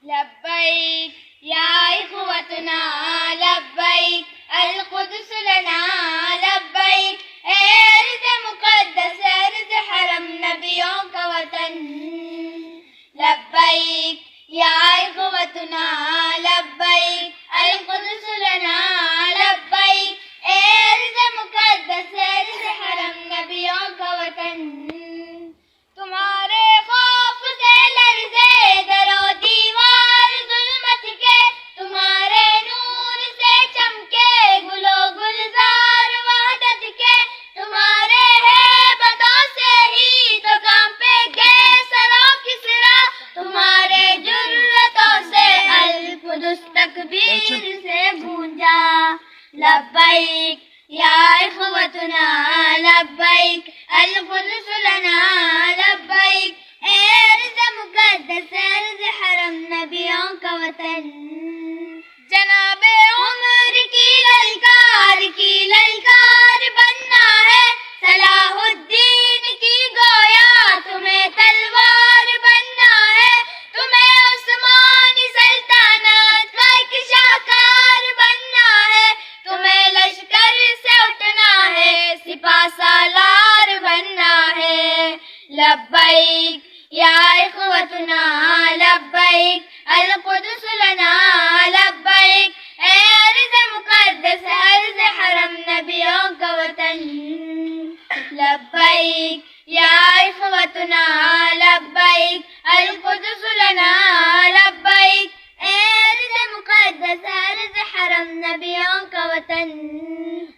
لبيك يا إخوتنا لبيك القدس لنا لبيك أرض مقدس أرض حرم نبیوں کا وطن لبيك يا إخوتنا لبيك القدس لنا لبيك أرض مقدس أرض حرم نبیوں کا وطن تمہارے خوف سے لرزے در و دیوار ظلمت کے تمہارے نور سے چمکے گل و گلزار وحدت کے تمہارے ہیبتوں سے ہی تو کانپے گئے سرا کسرا تمہارے جرتوں سے القدس تکبیر سے گونجا لبیک یا اخوتنا لبیک القدس لنا لبیک ارض مقدس ارض حرم نبیوں کا وطن جناب عمر کی للکار بننا ہے صلاح الدین کی گویا تمہیں تلوار بننا ہے تمہیں عثمانی سلطنت کا ایک شاہکار بننا ہے تمہیں لشکر سے اٹھنا ہے سپاہ سالار بننا ہے لبیک یا اخوتنا لبیک القدس لنا لبیک ارض مقدس ارض حرم نبیوں کا وطن لبیک یا اخوتنا لبیک القدس لنا لبیک ارض مقدس ارض حرم نبیوں کا وطن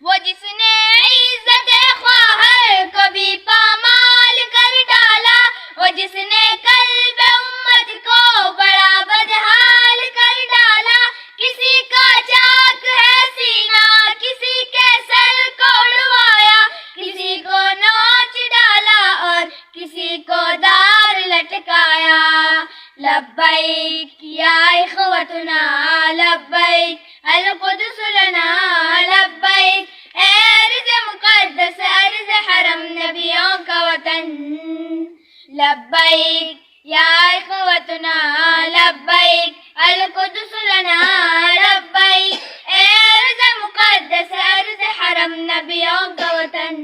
وہ جس نے عزت خواہر کو بھی پامال کر ڈالا وہ جس نے قلب امت کو بڑا بدحال کر ڈالا کسی کا چاک ہے سینہ کسی کے سر کو اڑوایا کسی کو نوچ ڈالا اور کسی کو دار لٹکایا لبیک یا اخوتنا لبیک القدس لنا لبیک ارض مقدس ارض حرم نبیوں کا وطن لبیک یا اخوتنا لبیک القدس لنا لبیک ارض مقدس ارض حرم نبیوں کا وطن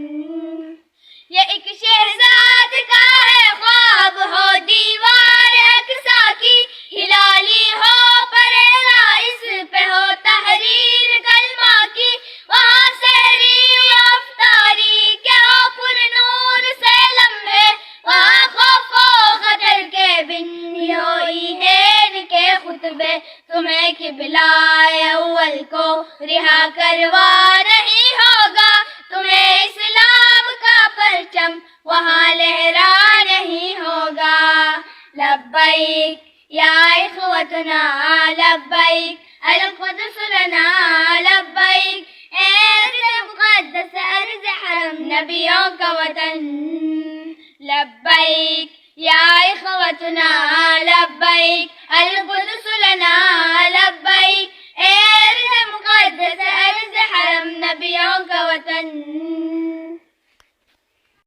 یہ ایک شہزاد کا ہے خواب ہو دیوار اقصی کی ہلالی ہو پریرا اس پہ ہو تحریر کلمہ کی وہاں سحری افطاری کے ہو پر نور سے لمحے وہاں خوف و خطر کے بن ہو ایدین کے خطبے تمہیں قبلہ اول کو رہا کروا نہیں ہوگا تمہیں اسلام کا پرچم وہاں لہرا نہیں ہوگا لبیک یا اخوتنا لبیک القدس لنا لبیک ارض مقدس ارض حرم نبیوں کا وطن لبیک یا اخوتنا لبیک القدس لنا لبیک ارض مقدس ارض حرم نبیوں کا وطن